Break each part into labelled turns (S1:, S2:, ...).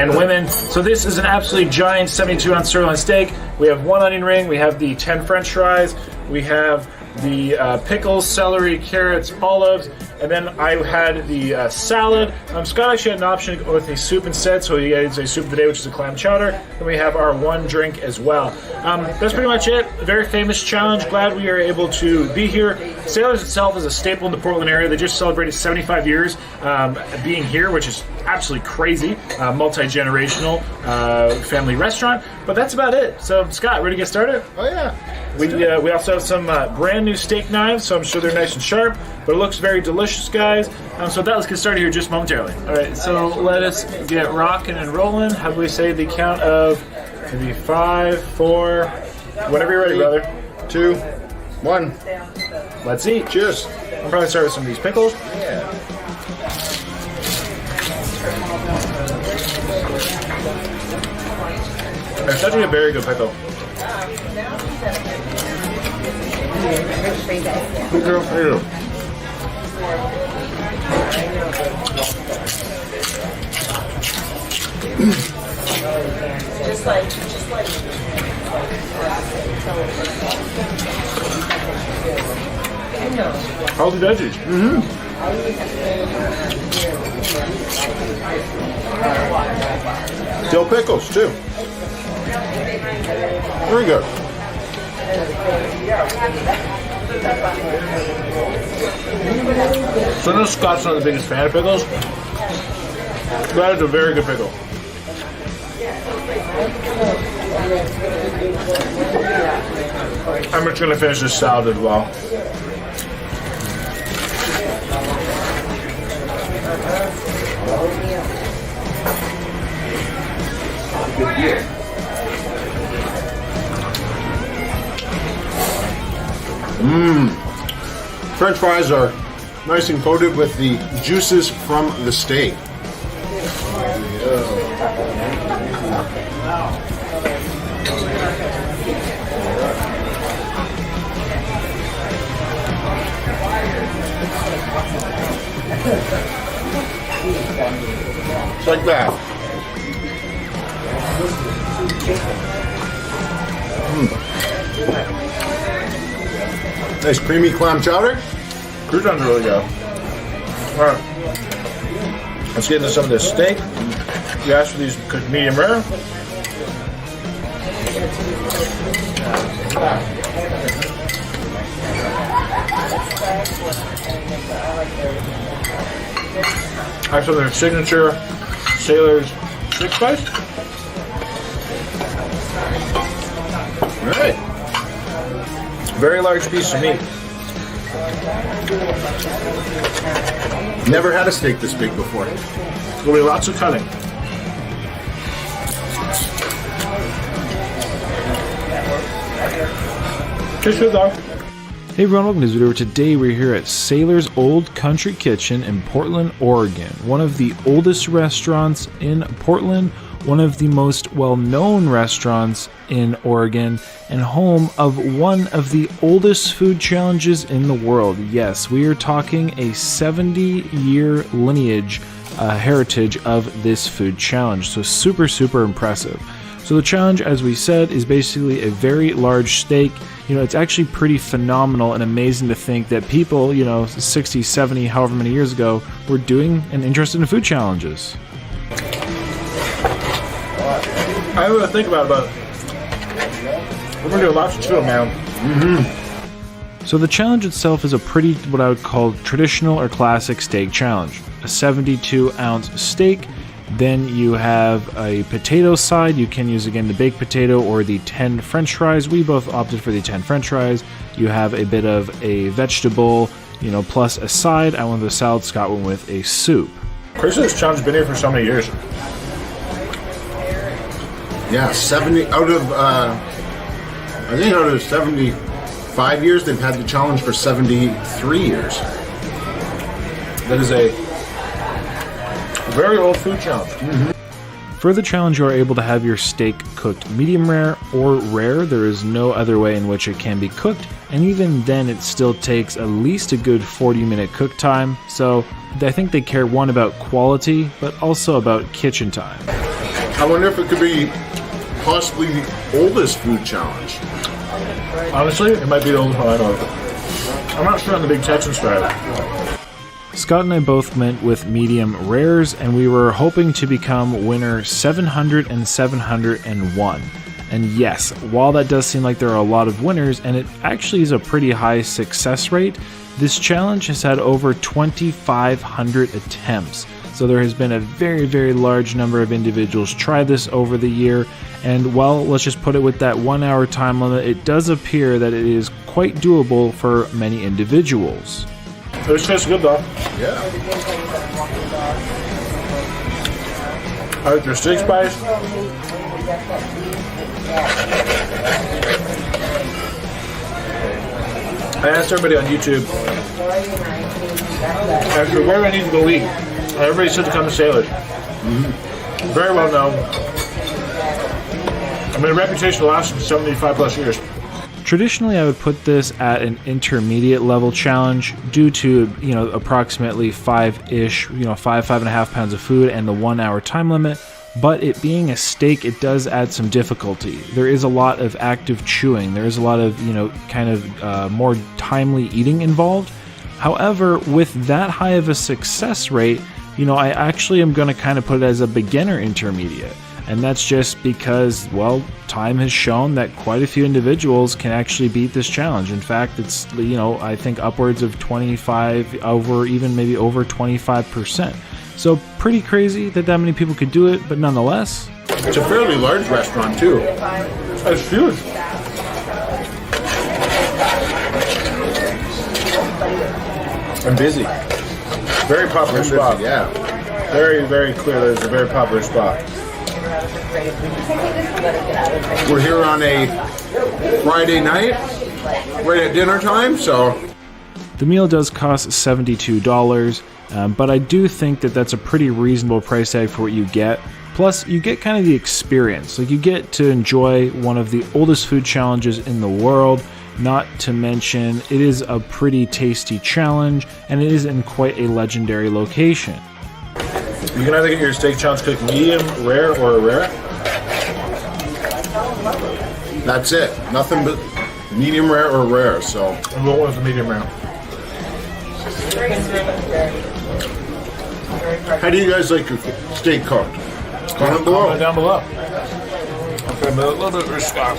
S1: and women. So this is an absolutely giant 72-ounce sirloin steak. We have 1 onion ring, we have the 10 French fries, we have the pickles, celery, carrots, olives, and then I had the salad. Scott actually had an option to go with a soup instead, so he gets a soup of the day, which is a clam chowder. Then we have our 1 drink as well. That's pretty much it. A very famous challenge. Glad we are able to be here. Sailors itself is a staple in the Portland area. They just celebrated 75 years being here, which is absolutely crazy. Multi-generational family restaurant. But that's about it. So, Scott, ready to get started?
S2: Oh, yeah.
S1: We also have some brand new steak knives, so I'm sure they're nice and sharp, but it looks very delicious, guys. So with that, let's get started here just momentarily. All right, so let us get rocking and rolling. How do we say the count of maybe 5, 4, whenever you're ready, brother.
S2: 2, 1.
S1: Let's eat.
S2: Cheers.
S1: I'll probably start with some of these pickles.
S2: Yeah.
S1: It's actually a very good pickle.
S2: Good girl for you.
S1: Healthy veggies.
S2: Dill pickles, too. Very good.
S1: So I know Scott's not the biggest fan of pickles. That is a very good pickle. I'm just going to finish this salad as well.
S2: French fries are nice and coated with the juices from the steak. Just like that. Nice creamy clam chowder.
S1: Croutons are really good. Alright. Let's get into some of this steak. You asked for these cooked medium rare. I have some of their signature Sailor's steak spice.
S2: Alright.
S1: Very large piece of meat.
S2: Never had a steak this big before.
S1: There'll be lots of cutting. Tastes good though.
S3: Hey everyone, welcome to this video. Today we're here at Sailor's Old Country Kitchen in Portland, Oregon. One of the oldest restaurants in Portland, one of the most well-known restaurants in Oregon, and home of one of the oldest food challenges in the world. Yes, we are talking a 70-year lineage, heritage of this food challenge. So super impressive. So the challenge, as we said, is basically a very large steak. You know, it's actually pretty phenomenal and amazing to think that people, 60, 70, however many years ago, were doing and interested in food challenges.
S1: I don't really think about it, but we're gonna do lots of them now.
S3: So the challenge itself is a pretty, what I would call, traditional or classic steak challenge. A 72-ounce steak. Then you have a potato side. You can use, again, the baked potato or the 10 French fries. We both opted for the 10 French fries. You have a bit of a vegetable, plus a side. I went with a salad. Scott went with a soup.
S1: Crazy, this challenge has been here for so many years.
S2: Yeah, 70 out of, I think out of 75 years, they've had the challenge for 73 years.
S1: That is a very old food challenge.
S3: For the challenge, you are able to have your steak cooked medium rare or rare. There is no other way in which it can be cooked, and even then it still takes at least a good 40-minute cook time. So I think they care, one, about quality, but also about kitchen time.
S2: I wonder if it could be possibly the oldest food challenge.
S1: Honestly, it might be the oldest one I know of. I'm not sure on the Big Texan style.
S3: Scott and I both went with medium rares, and we were hoping to become winner 700 and 701. And yes, while that does seem like there are a lot of winners, and it actually is a pretty high success rate, this challenge has had over 2,500 attempts. So there has been a very, very large number of individuals try this over the year, and well, let's just put it with that 1 hour time limit, it does appear that it is quite doable for many individuals.
S1: It tastes good though.
S2: Yeah.
S1: I like their steak spice. I asked everybody on YouTube, actually, where do I need to go eat? And everybody said to come to Sailors. Very well known. I mean, a reputation lasts for 75 plus years.
S3: Traditionally, I would put this at an intermediate level challenge due to, approximately 5-ish, 5.5 pounds of food and the 1 hour time limit. But it being a steak, it does add some difficulty. There is a lot of active chewing. There is a lot of, more timely eating involved. However, with that high of a success rate, I actually am going to kind of put it as a beginner intermediate. And that's just because, well, time has shown that quite a few individuals can actually beat this challenge. In fact, it's, I think upwards of 25, maybe over 25%. So pretty crazy that many people could do it, but nonetheless.
S2: It's a fairly large restaurant, too.
S1: It's huge.
S2: And busy.
S1: Very popular spot.
S2: Yeah.
S1: Very, very clear that it's a very popular spot.
S2: We're here on a Friday night, right at dinner time, so.
S3: The meal does cost $72, but I do think that that's a pretty reasonable price tag for what you get. Plus, you get kind of the experience. Like, you get to enjoy one of the oldest food challenges in the world. Not to mention, it is a pretty tasty challenge, and it is in quite a legendary location.
S1: You can either get your steak challenge cooked medium, rare, or rare.
S2: That's it. Nothing but medium rare or rare, so.
S1: And what was the medium rare?
S2: How do you guys like your steak cooked? Comment
S1: Comment
S2: below.
S1: down below. Okay, a little bit of Scott.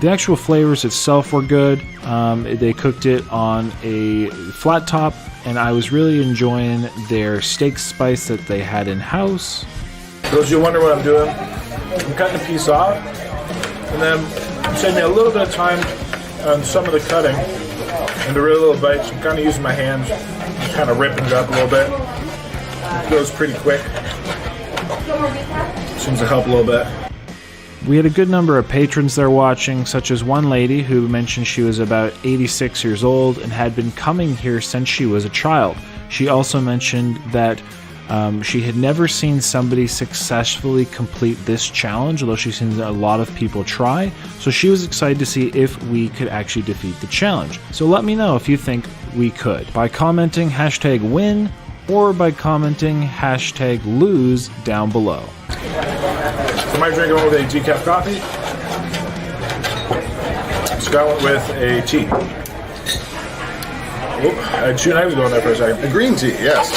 S3: The actual flavors itself were good. They cooked it on a flat top, and I was really enjoying their steak spice that they had in-house.
S1: For those of you who wonder what I'm doing, I'm cutting a piece off, and then I'm saving me a little bit of time on some of the cutting into really little bites. I'm kind of using my hands, just kind of ripping it up a little bit. It goes pretty quick. Seems to help a little bit.
S3: We had a good number of patrons there watching, such as one lady who mentioned she was about 86 years old and had been coming here since she was a child. She also mentioned that she had never seen somebody successfully complete this challenge, although she's seen a lot of people try. So she was excited to see if we could actually defeat the challenge. So let me know if you think we could by commenting #win or by commenting #lose down below.
S1: So my drink went with a decaf coffee. Scott went with a tea. Oop, I had 2 knives going there for a second.
S2: The green tea, yes.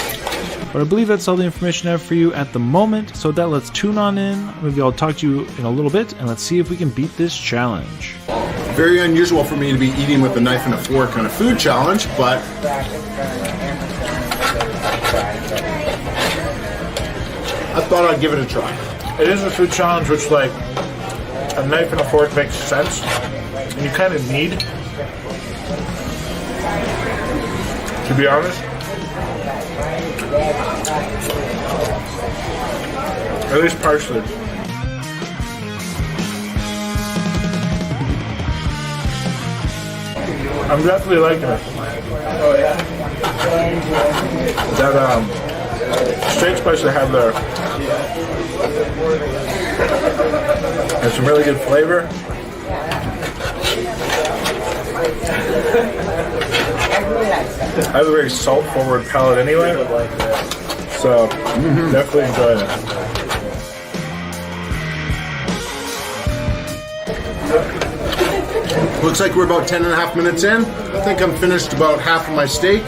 S3: But I believe that's all the information I have for you at the moment. So with that, let's tune on in. Maybe I'll talk to you in a little bit, and let's see if we can beat this challenge.
S2: Very unusual for me to be eating with a knife and a fork on a food challenge, but I thought I'd give it a try.
S1: It is a food challenge which, like, a knife and a fork makes sense. And you kind of need, to be honest. At least partially. I'm definitely liking it. That steak spice they have there has some really good flavor. I have a very salt-forward palate anyway, so definitely enjoying it.
S2: Looks like we're about 10 and a half minutes in. I think I'm finished about half of my steak.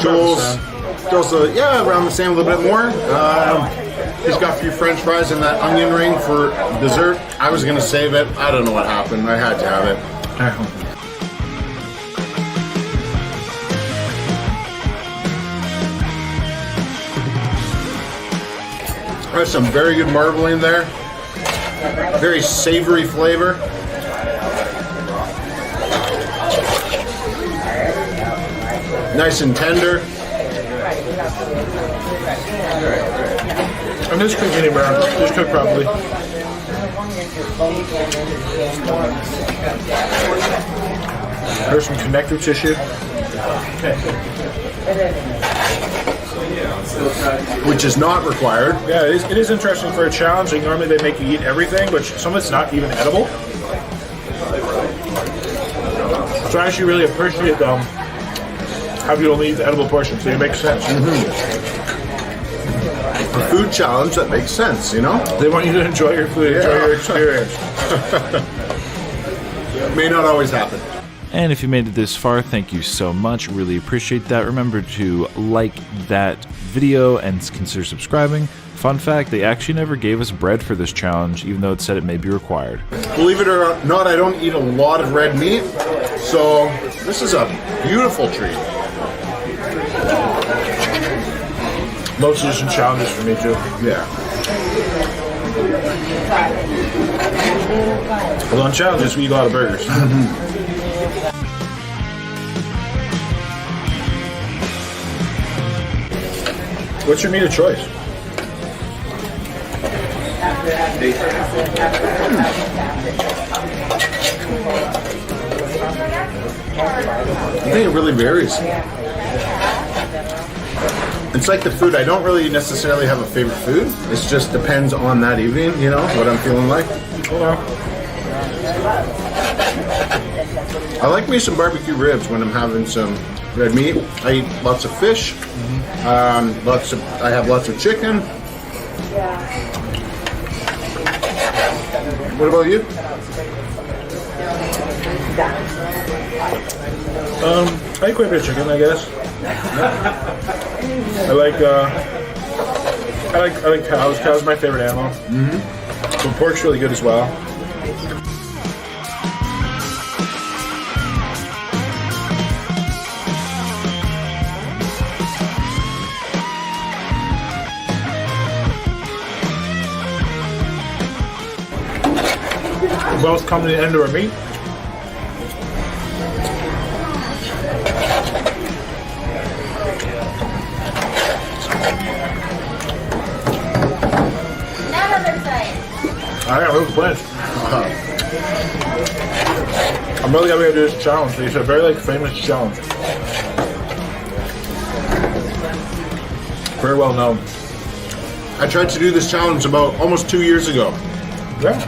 S2: Joel's around the same, a little bit more. He's got a few French fries and that onion ring for dessert. I was gonna save it. I don't know what happened. I had to have it. There's some very good marbling there. Very savory flavor. Nice and tender.
S1: And this cooked medium brown. Just cooked properly. There's some connective tissue.
S2: Which is not required.
S1: Yeah, it is interesting for a challenge. Like normally they make you eat everything, but some of it's not even edible. So I actually really appreciate them. Have you only eat the edible portions? So it makes sense.
S2: A food challenge that makes sense, you know?
S1: They want you to enjoy your food, enjoy your experience.
S2: May not always happen.
S3: And if you made it this far, thank you so much. Really appreciate that. Remember to like that video and consider subscribing. Fun fact, they actually never gave us bread for this challenge, even though it said it may be required.
S2: Believe it or not, I don't eat a lot of red meat, so this is a beautiful treat.
S1: Most of some challenges for me too.
S2: Yeah.
S1: Well, on challenges, we eat a lot of burgers. What's your meat of choice?
S2: I think it really varies. It's like the food. I don't really necessarily have a favorite food. It just depends on that evening, you know, what I'm feeling like. I like me some barbecue ribs when I'm having some red meat. I eat lots of fish. I have lots of chicken. What about you?
S1: I like quite a bit of chicken, I guess. I like cows. Cows are my favorite animal. But pork's really good as well. Both come to the end of our meat. I got real plans. I'm really gonna do this challenge. It's a very famous challenge. Very well known.
S2: I tried to do this challenge about almost 2 years ago.
S1: Yeah.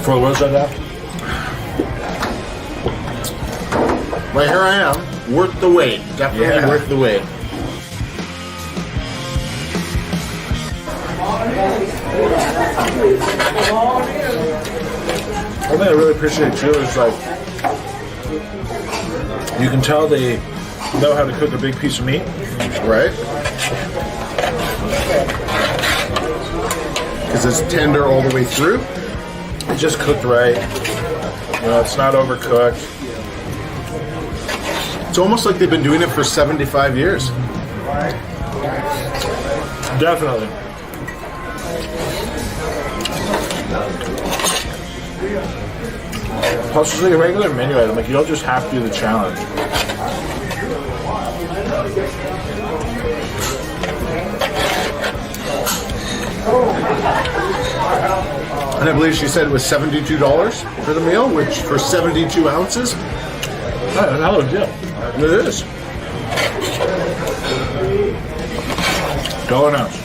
S1: For the world said that.
S2: Well, here I am, worth the wait. Definitely worth the wait.
S1: One thing I really appreciate too is you can tell they know how to cook a big piece of meat.
S2: Right? Because it's tender all the way through.
S1: It's just cooked right. You know, it's not overcooked.
S2: It's almost like they've been doing it for 75 years.
S1: Definitely. Plus, it's like a regular menu item. Like, you don't just have to do the challenge.
S2: And I believe she said it was $72 for the meal, which for 72 ounces.
S1: Oh, that was good.
S2: It is.
S1: $1 an ounce.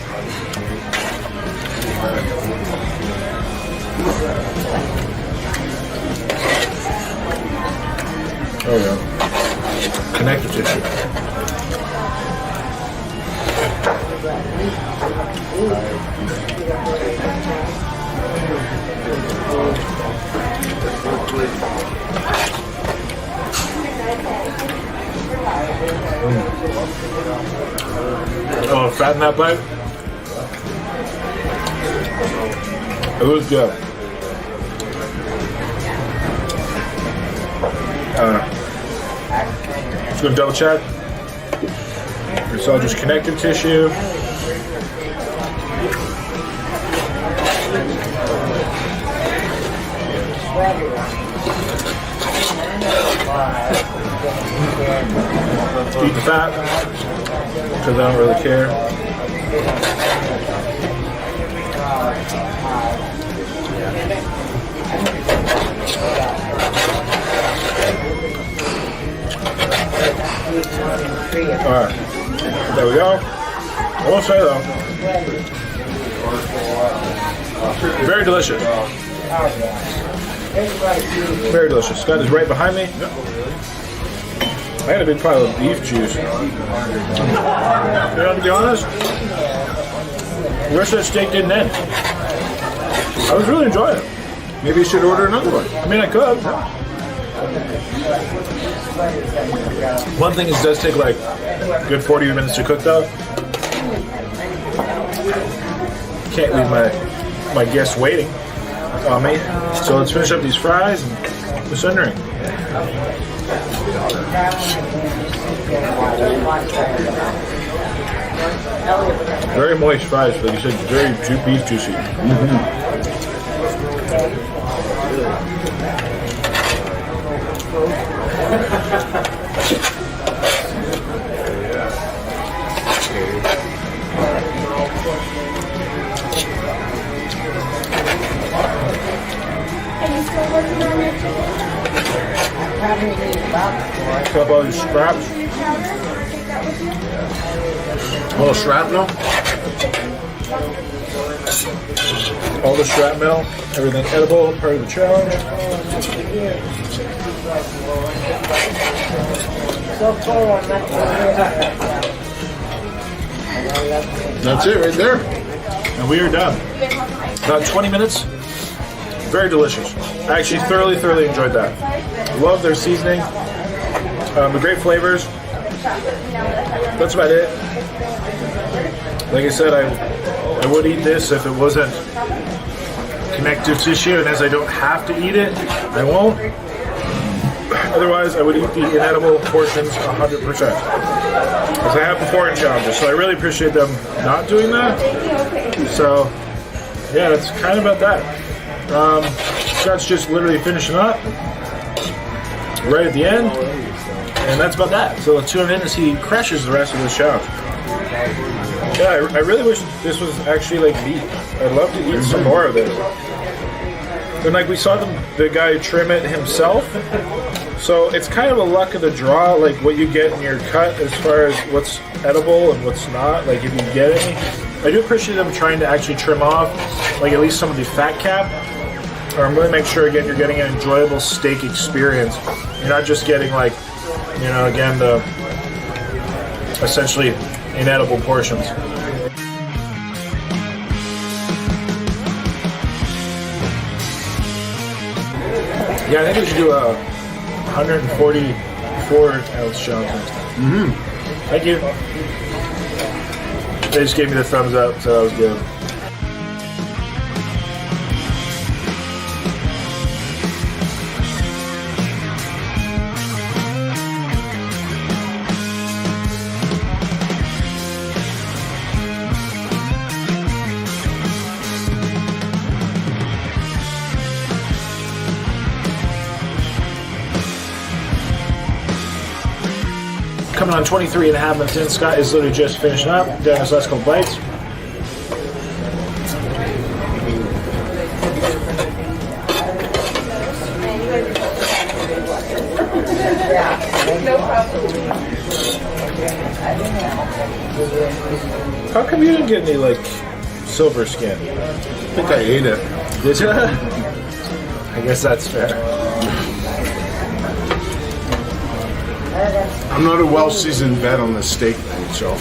S1: Oh yeah. Connective tissue. Oh, fat in that bite. It was good. Just gonna double check. It's all just connective tissue. Eat the fat, because I don't really care. Alright, there we go. I will say though, very delicious. Very delicious. Scott is right behind me. I had a big pile of beef juice. You know, to be honest, I wish that steak didn't end. I was really enjoying it.
S2: Maybe you should order another one.
S1: I mean, I could. One thing is, it does take like a good 40 minutes to cook though. Can't leave my guests waiting on me. So let's finish up these fries and the sundering. Very moist fries, like you said, very beef juicy. Pick up all these scraps.
S2: A little shrapnel.
S1: All the shrapnel, everything edible, part of the challenge.
S2: That's it right there.
S1: And we are done. About 20 minutes. Very delicious. I actually thoroughly enjoyed that. Love their seasoning. The great flavors. That's about it. Like I said, I would eat this if it wasn't connective tissue, and as I don't have to eat it, I won't. Otherwise, I would eat the inedible portions 100%. As I have before in challenges. So I really appreciate them not doing that. So, yeah, that's kind of about that. Scott's just literally finishing up right at the end. And that's about that. So let's tune in as he crushes the rest of this challenge. Yeah, I really wish this was actually like beef. I'd love to eat some more of this. And like we saw the guy trim it himself. So it's kind of a luck of the draw, like what you get in your cut as far as what's edible and what's not, like if you get any. I do appreciate them trying to actually trim off like at least some of the fat cap. Or I'm going to make sure, again, you're getting an enjoyable steak experience. You're not just getting like, you know, again, the essentially inedible portions. Yeah, I think we should do a 144-ounce challenge next time. Thank you. They just gave me the thumbs up, so that was good. Coming on 23 and a half minutes in, Scott is literally just finishing up, doing his last couple bites. How come you didn't get any, like, silver skin?
S2: I think I ate it.
S1: Did you? I guess that's fair.
S2: I'm not a well-seasoned vet on the steak thing, so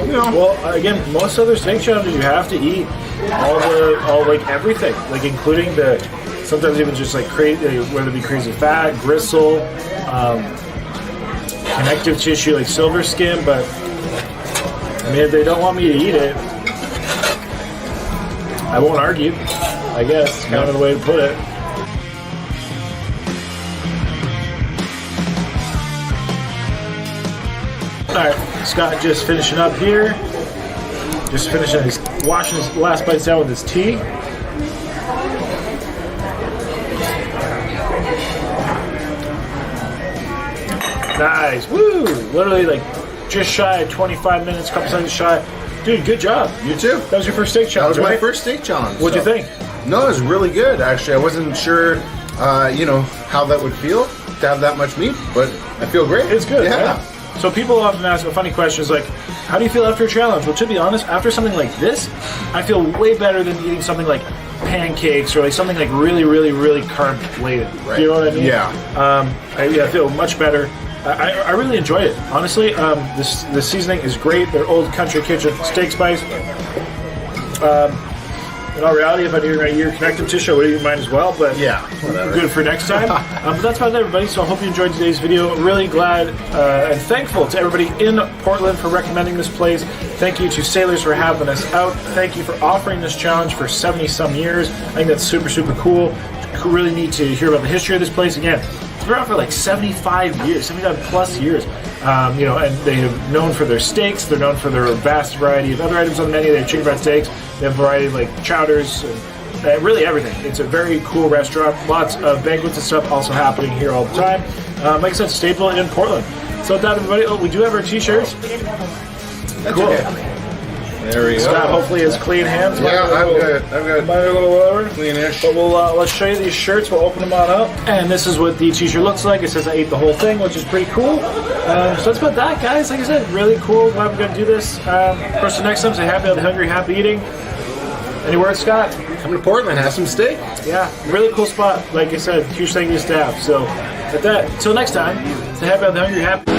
S2: you know.
S1: Well, again, most other steak challenges you have to eat all like everything, like including the sometimes even just like crazy, whether it be crazy fat, gristle, connective tissue like silver skin. But I mean, if they don't want me to eat it, I won't argue. I guess kind of the way to put it. Alright, Scott just finishing up here. Just finishing his, washing his last bites down with his tea. Nice, woo! Literally like just shy of 25 minutes, couple seconds shy. Dude, good job.
S2: You too.
S1: That was your first steak challenge,
S2: That was
S1: right?
S2: my first steak challenge.
S1: What'd you think?
S2: No, it was really good. Actually, I wasn't sure, how that would feel to have that much meat, but I feel great.
S1: It's good.
S2: Yeah.
S1: So people often ask a funny questions like, how do you feel after a challenge? Well, to be honest, after something like this, I feel way better than eating something like pancakes or like something like really, really, really carb laden.
S2: Right.
S1: You know what I mean?
S2: Yeah.
S1: I feel much better. I really enjoyed it. Honestly, the seasoning is great. Their Old Country Kitchen steak spice. In all reality, if I do your connective tissue, I would eat mine as well. But
S2: Yeah, whatever.
S1: good for next time. But that's about it, everybody. So I hope you enjoyed today's video. Really glad and thankful to everybody in Portland for recommending this place. Thank you to Sailors for having us out. Thank you for offering this challenge for 70-some years. I think that's super, super cool. Really need to hear about the history of this place. Again, it's been around for like 75 years, 75 plus years. And they are known for their steaks. They're known for their vast variety of other items on the menu. They have chicken fried steaks. They have a variety of like chowders, and really everything. It's a very cool restaurant. Lots of banquets and stuff also happening here all the time. Like I said, staple in Portland. So with that, everybody, we do have our t-shirts. Cool.
S2: Okay. There we go.
S1: Scott hopefully has clean hands.
S2: Yeah, I've got
S1: Mine are a little lower.
S2: cleanish.
S1: But let's show you these shirts. We'll open them on up. And this is what the t-shirt looks like. It says I ate the whole thing, which is pretty cool. So that's about that, guys. Like I said, really cool. Glad we're going to do this. Of course, the next time, say happy, healthy, hungry, happy eating. Any words, Scott?
S2: Come to Portland, have some steak.
S1: Yeah, really cool spot. Like I said, huge thank you to staff. So, with that, until next time, stay happy, healthy, hungry, happy.